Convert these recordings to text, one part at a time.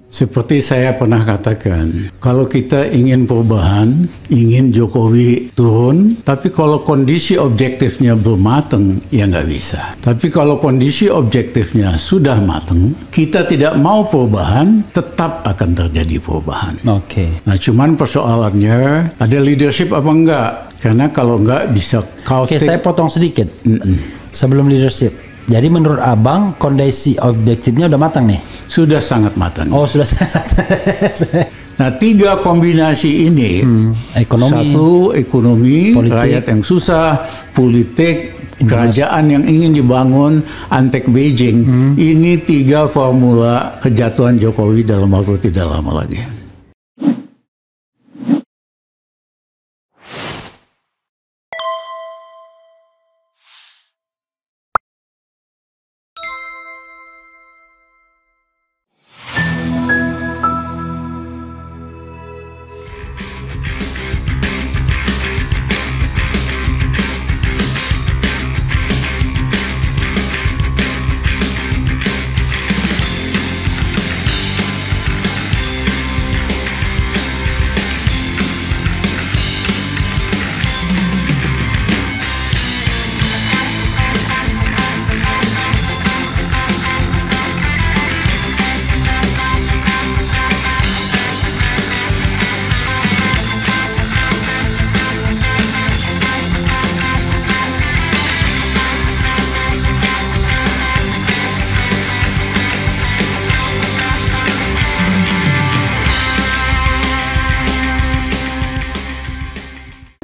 Seperti saya pernah katakan, kalau kita ingin perubahan, ingin Jokowi turun, tapi kalau kondisi objektifnya belum matang, ya nggak bisa. Tapi kalau kondisi objektifnya sudah matang, kita tidak mau perubahan, tetap akan terjadi perubahan. Oke. Nah, cuman persoalannya, ada leadership apa enggak? Karena kalau enggak bisa Oke, saya potong sedikit. Sebelum leadership. Jadi menurut Abang, kondisi objektifnya udah matang nih? Sudah sangat matang. Oh, sudah sangat. Nah, tiga kombinasi ini, Ekonomi, satu ekonomi, politik, rakyat yang susah, politik, kerajaan yang ingin dibangun, antek Beijing, ini tiga formula kejatuhan Jokowi dalam waktu tidak lama lagi.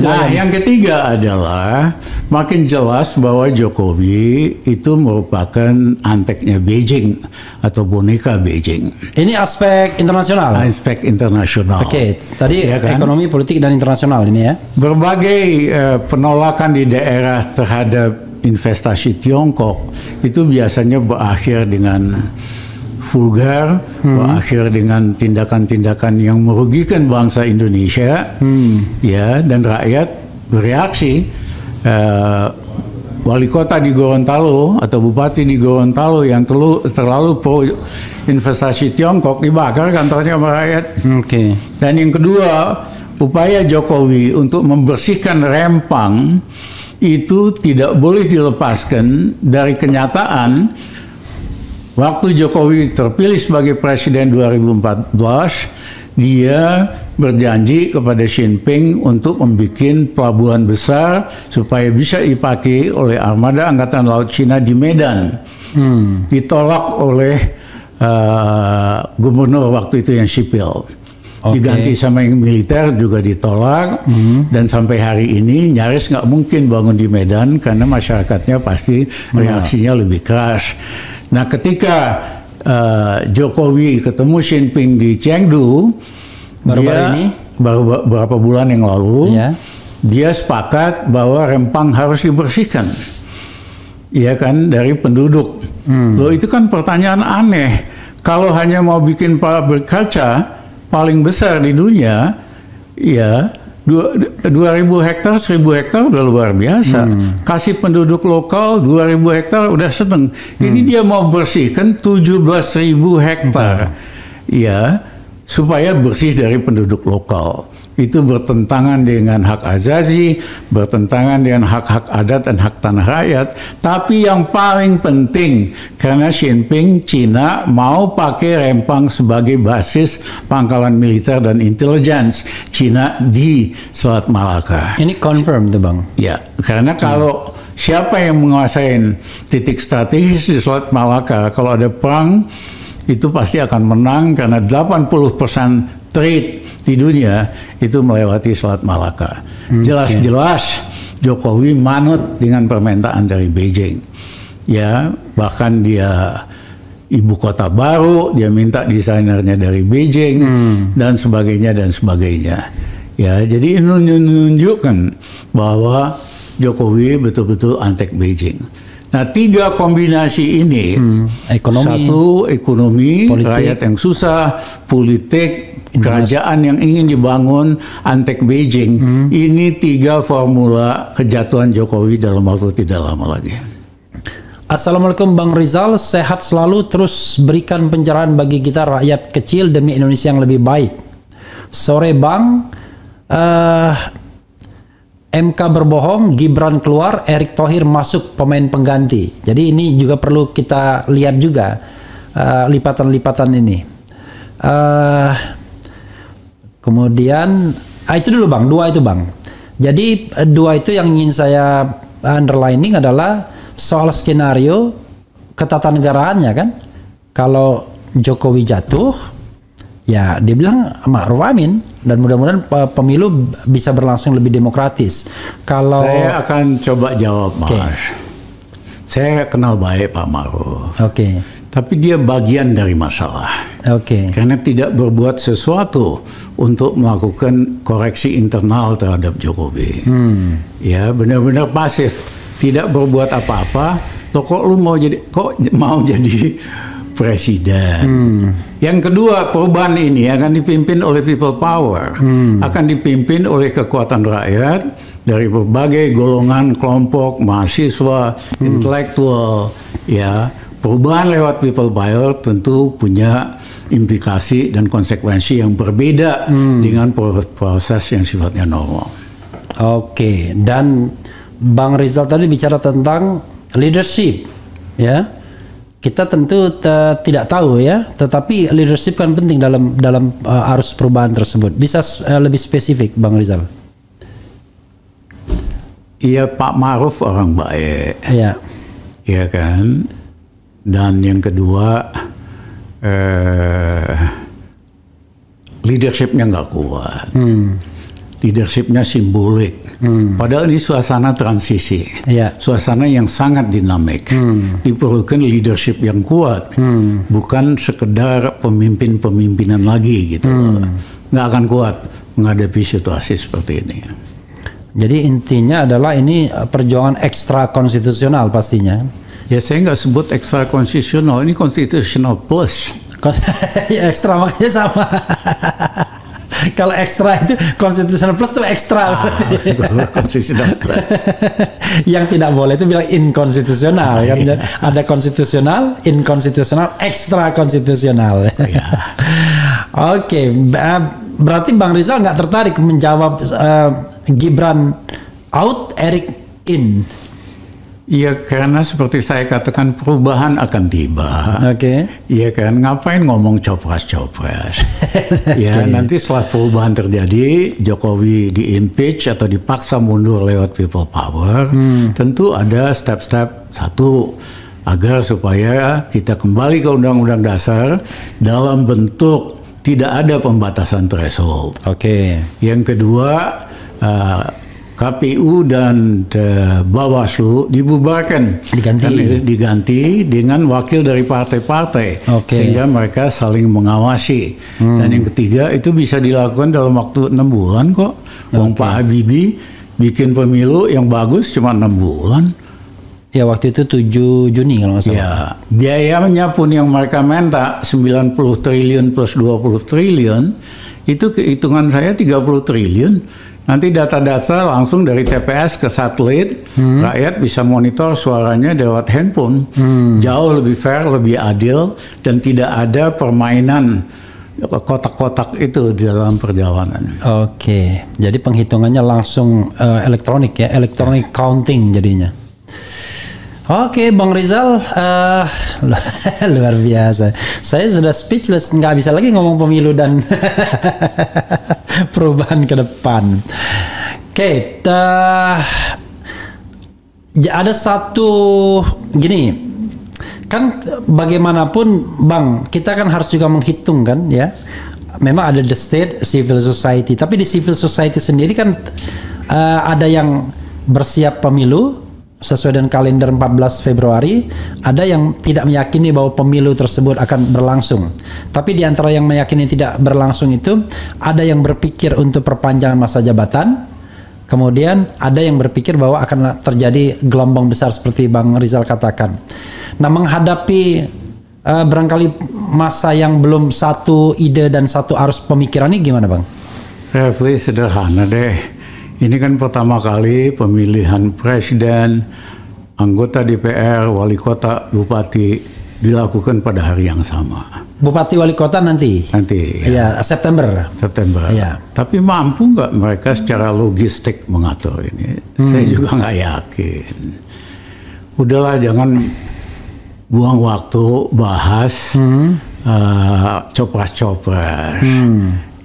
Nah, yang ketiga adalah makin jelas bahwa Jokowi itu merupakan anteknya Beijing atau boneka Beijing. Ini aspek internasional? Aspek internasional. Oke, tadi ya kan? Ekonomi, politik, dan internasional ini ya? Berbagai penolakan di daerah terhadap investasi Tiongkok itu biasanya berakhir dengan vulgar, berakhir dengan tindakan-tindakan yang merugikan bangsa Indonesia, ya, dan rakyat bereaksi. Wali kota di Gorontalo atau bupati di Gorontalo yang terlalu pro investasi Tiongkok dibakar kantornya sama rakyat. Oke. Dan yang kedua, upaya Jokowi untuk membersihkan Rempang itu tidak boleh dilepaskan dari kenyataan. Waktu Jokowi terpilih sebagai presiden 2014, dia berjanji kepada Xi Jinping untuk membuat pelabuhan besar supaya bisa dipakai oleh armada Angkatan Laut Cina di Medan. Ditolak oleh gubernur waktu itu yang sipil. Diganti sama yang militer juga ditolak. Dan sampai hari ini nyaris nggak mungkin bangun di Medan karena masyarakatnya pasti reaksinya lebih keras. Nah, ketika Jokowi ketemu Xi Jinping di Chengdu, baru beberapa bulan yang lalu, dia sepakat bahwa Rempang harus dibersihkan, ya kan, dari penduduk. Loh, itu kan pertanyaan aneh. Kalau hanya mau bikin pabrik kaca paling besar di dunia, ya 2.000 hektar, 1.000 hektar udah luar biasa. Kasih penduduk lokal 2.000 hektar udah seneng. Ini dia mau bersihkan 17.000 hektar, ya, supaya bersih dari penduduk lokal. Itu bertentangan dengan hak azazi, bertentangan dengan hak-hak adat dan hak tanah rakyat. Tapi yang paling penting, karena Xi Jinping, Cina mau pakai Rempang sebagai basis pangkalan militer dan intelligence Cina di Selat Malaka. Ini confirm tuh, Bang? Ya, karena kalau siapa yang menguasai titik strategis di Selat Malaka, kalau ada perang, itu pasti akan menang karena 80% trade di dunia itu melewati Selat Malaka. Jelas-jelas Jokowi manut dengan permintaan dari Beijing. Ya, bahkan dia ibu kota baru, dia minta desainernya dari Beijing dan sebagainya dan sebagainya. Ya, jadi ini menunjukkan bahwa Jokowi betul-betul antek Beijing. Nah, tiga kombinasi ini, satu ekonomi, politik, rakyat yang susah, politik, kerajaan yang ingin dibangun, antek Beijing, ini tiga formula kejatuhan Jokowi dalam waktu tidak lama lagi. Assalamualaikum Bang Rizal, sehat selalu, terus berikan pencerahan bagi kita rakyat kecil demi Indonesia yang lebih baik. Sore Bang, MK berbohong, Gibran keluar, Erick Thohir masuk pemain pengganti. Jadi ini juga perlu kita lihat juga lipatan-lipatan ini. Kemudian itu dulu Bang, dua itu Bang. Jadi dua itu yang ingin saya underlining adalah soal skenario ketatanegaraannya kan. Kalau Jokowi jatuh, ya dia bilang ma'ruf amin, dan mudah-mudahan pemilu bisa berlangsung lebih demokratis. Kalau saya akan coba jawab, Mas. Okay. Saya kenal baik Pak Ma'ruf. Oke. Tapi dia bagian dari masalah. Oke. Karena tidak berbuat sesuatu untuk melakukan koreksi internal terhadap Jokowi. Ya, benar-benar pasif, tidak berbuat apa-apa. Loh, kok lu mau jadi presiden? Yang kedua, perubahan ini akan dipimpin oleh people power, akan dipimpin oleh kekuatan rakyat dari berbagai golongan, kelompok, mahasiswa, intelektual, ya. Perubahan lewat people power tentu punya implikasi dan konsekuensi yang berbeda dengan proses yang sifatnya normal. Oke, dan Bang Rizal tadi bicara tentang leadership, ya. Kita tentu tidak tahu ya, tetapi leadership kan penting dalam arus perubahan tersebut. Bisa lebih spesifik, Bang Rizal? Iya, Pak Ma'ruf orang baik. Iya. Iya kan? Dan yang kedua, leadershipnya nggak kuat. Leadershipnya simbolik. Padahal ini suasana transisi. Suasana yang sangat dinamik. Diperlukan leadership yang kuat. Bukan sekedar pemimpin-pemimpinan lagi gitu. Nggak akan kuat menghadapi situasi seperti ini. Jadi intinya adalah ini perjuangan ekstra konstitusional pastinya. Ya, saya nggak sebut ekstra konstitusional, ini konstitusional plus. Ekstra makanya sama. Kalau ekstra itu konstitusional plus itu ekstra. Konstitusional plus. Yang tidak boleh itu bilang inkonstitusional. Kan? Ada konstitusional, inkonstitusional, ekstra konstitusional. Oke, berarti Bang Rizal nggak tertarik menjawab Gibran out, Erick in. Iya, karena seperti saya katakan perubahan akan tiba. Oke. Iya kan, ngapain ngomong copras-copras? Ya, nanti setelah perubahan terjadi, Jokowi di-impeach atau dipaksa mundur lewat people power, tentu ada step-step satu, agar supaya kita kembali ke Undang-Undang Dasar dalam bentuk tidak ada pembatasan threshold. Oke. Yang kedua, KPU dan Bawaslu dibubarkan, diganti dengan wakil dari partai-partai, sehingga mereka saling mengawasi. Dan yang ketiga, itu bisa dilakukan dalam waktu 6 bulan kok. Pak Habibie bikin pemilu yang bagus cuma 6 bulan. Ya, waktu itu 7 Juni kalau nggak salah. Ya, biayanya pun yang mereka minta 90 triliun plus 20 triliun, itu kehitungan saya 30 triliun. Nanti data-data langsung dari TPS ke satelit, rakyat bisa monitor suaranya lewat handphone. Jauh lebih fair, lebih adil, dan tidak ada permainan kotak-kotak itu di dalam perjalanan. Oke, jadi penghitungannya langsung elektronik ya, electronic counting jadinya. Oke, Bang Rizal, luar biasa. Saya sudah speechless, nggak bisa lagi ngomong pemilu dan perubahan ke depan. Oke, ada satu gini, kan bagaimanapun, Bang, kita kan harus juga menghitung kan, ya. Memang ada the state, civil society, tapi di civil society sendiri kan ada yang bersiap pemilu sesuai dengan kalender 14 Februari, ada yang tidak meyakini bahwa pemilu tersebut akan berlangsung. Tapi di antara yang meyakini tidak berlangsung itu, ada yang berpikir untuk perpanjangan masa jabatan, kemudian ada yang berpikir bahwa akan terjadi gelombang besar seperti Bang Rizal katakan. Nah, menghadapi barangkali masa yang belum satu ide dan satu arus pemikiran ini gimana, Bang? Refli, sederhana deh. Ini kan pertama kali pemilihan presiden anggota DPR, wali kota, bupati dilakukan pada hari yang sama. Bupati wali kota nanti? Nanti. Ya, September. Ya. Tapi mampu nggak mereka secara logistik mengatur ini? Saya juga nggak yakin. Udahlah, jangan buang waktu bahas copras-copras,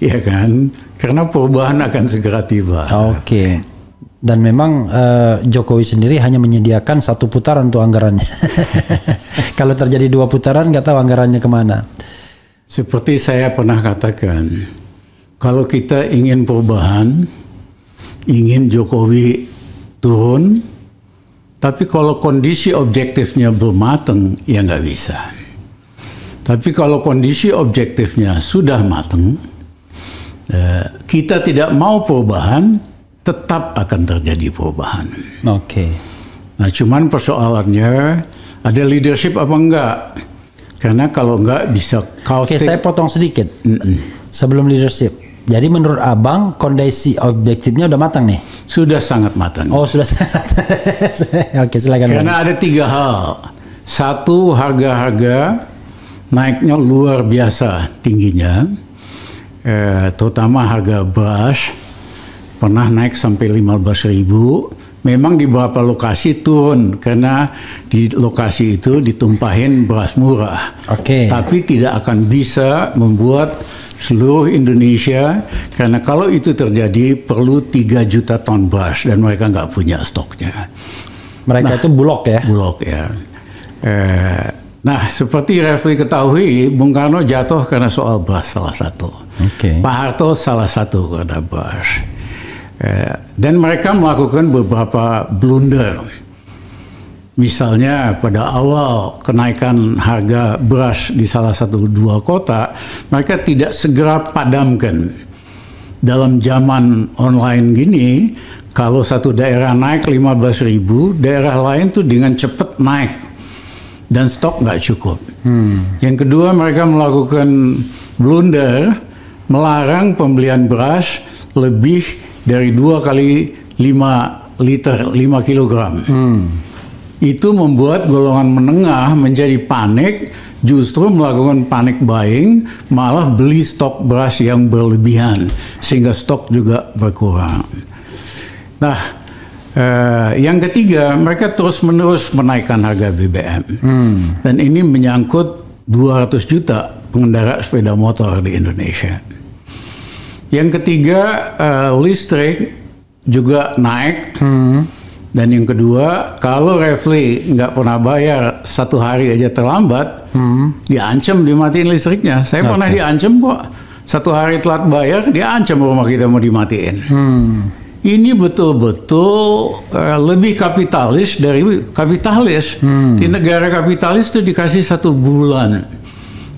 ya kan? Karena perubahan akan segera tiba. Oke. Dan memang Jokowi sendiri hanya menyediakan 1 putaran untuk anggarannya. Kalau terjadi 2 putaran, nggak tahu anggarannya kemana. Seperti saya pernah katakan, kalau kita ingin perubahan, ingin Jokowi turun, tapi kalau kondisi objektifnya belum matang, ya nggak bisa. Tapi kalau kondisi objektifnya sudah matang, kita tidak mau perubahan, tetap akan terjadi perubahan. Oke. Nah, cuman persoalannya ada leadership apa enggak? Karena kalau enggak bisa Oke, saya potong sedikit. Sebelum leadership. Jadi menurut Abang kondisi objektifnya udah matang nih? Sudah sangat matang. Oh, sudah sangat. Oke, silakan. Karena ada 3 hal. 1, harga-harga naiknya luar biasa tingginya. Terutama harga beras pernah naik sampai 15.000. Memang di beberapa lokasi turun karena di lokasi itu ditumpahin beras murah. Oke. Tapi tidak akan bisa membuat seluruh Indonesia, karena kalau itu terjadi perlu 3 juta ton beras dan mereka nggak punya stoknya. Mereka itu Bulog ya? Bulog ya. Nah, seperti Refli ketahui, Bung Karno jatuh karena soal beras salah satu. Oke. Pak Harto salah satu karena beras. Dan mereka melakukan beberapa blunder. Misalnya pada awal kenaikan harga beras di salah satu 2 kota, mereka tidak segera padamkan. Dalam zaman online gini, kalau satu daerah naik 15.000, daerah lain tuh dengan cepat naik. Dan stok nggak cukup. Yang kedua, mereka melakukan blunder, melarang pembelian beras lebih dari 2 kali 5 liter, 5 kilogram. Itu membuat golongan menengah menjadi panik, justru melakukan panic buying, malah beli stok beras yang berlebihan, sehingga stok juga berkurang. Nah, yang ketiga, mereka terus-menerus menaikkan harga BBM. Dan ini menyangkut 200 juta pengendara sepeda motor di Indonesia. Yang ketiga, listrik juga naik. Dan yang kedua, kalau Refli nggak pernah bayar 1 hari aja terlambat, diancam dimatiin listriknya. Saya pernah diancam kok. 1 hari telat bayar, diancam rumah kita mau dimatiin. Ini betul-betul lebih kapitalis dari kapitalis. Di negara kapitalis itu dikasih 1 bulan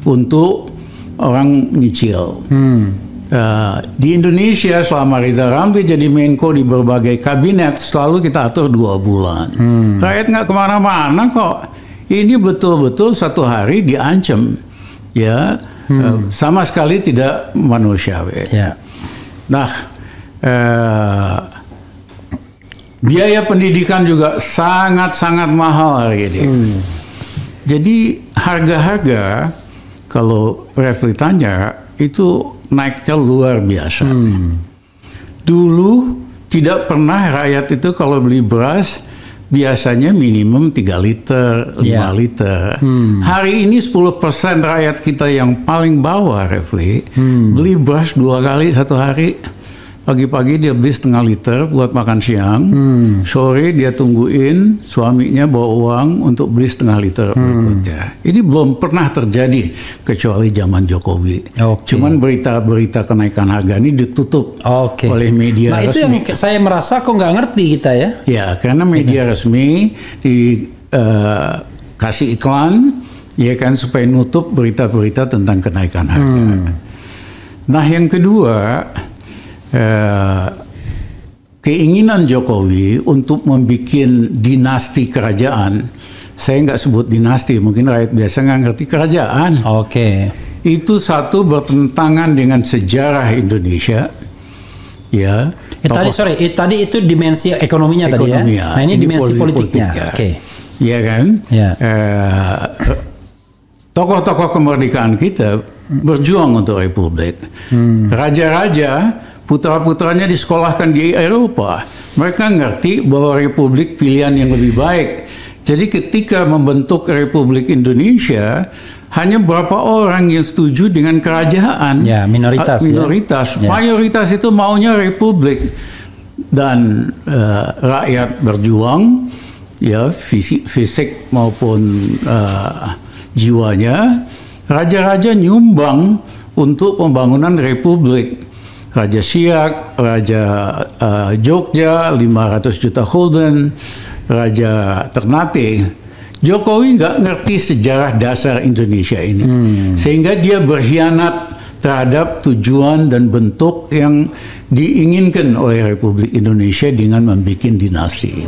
untuk orang nyicil. Di Indonesia selama Riza Ramli jadi Menko di berbagai kabinet selalu kita atur 2 bulan. Rakyat nggak kemana-mana kok. Ini betul-betul 1 hari diancam, ya, sama sekali tidak manusiawi. Ya. Nah, biaya pendidikan juga sangat-sangat mahal hari ini. Jadi harga-harga kalau Refli tanya itu naiknya luar biasa. Dulu tidak pernah rakyat itu kalau beli beras biasanya minimum 3 liter, 5 liter. Hari ini 10% rakyat kita yang paling bawah, Refli, beli beras 2 kali 1 hari. Pagi-pagi dia beli 1/2 liter buat makan siang, sore dia tungguin suaminya bawa uang untuk beli 1/2 liter berikutnya. Ini belum pernah terjadi kecuali zaman Jokowi. Cuman berita-berita kenaikan harga ini ditutup oleh media resmi. Nah, itu yang saya merasa kok nggak ngerti kita ya. Ya, karena media resmi dikasih iklan, ya kan, supaya nutup berita-berita tentang kenaikan harga. Nah, yang kedua, keinginan Jokowi untuk membuat dinasti kerajaan, saya nggak sebut dinasti, mungkin rakyat biasa nggak ngerti kerajaan. Itu satu bertentangan dengan sejarah Indonesia, ya. Tadi itu dimensi ekonominya tadi ya. Nah ini dimensi politiknya. Oke. Iya kan? Ya. Tokoh-tokoh kemerdekaan kita berjuang untuk republik. Raja-raja, putra-putranya disekolahkan di Eropa. Mereka ngerti bahwa republik pilihan yang lebih baik. Jadi ketika membentuk Republik Indonesia, hanya berapa orang yang setuju dengan kerajaan? Ya, minoritas. Ya. Mayoritas itu maunya republik. Dan rakyat berjuang, ya fisik maupun jiwanya. Raja-raja nyumbang untuk pembangunan republik. Raja Siak, Raja Jogja, 500 juta gulden, Raja Ternate. Jokowi nggak ngerti sejarah dasar Indonesia ini, sehingga dia berkhianat terhadap tujuan dan bentuk yang diinginkan oleh Republik Indonesia dengan membuat dinasti.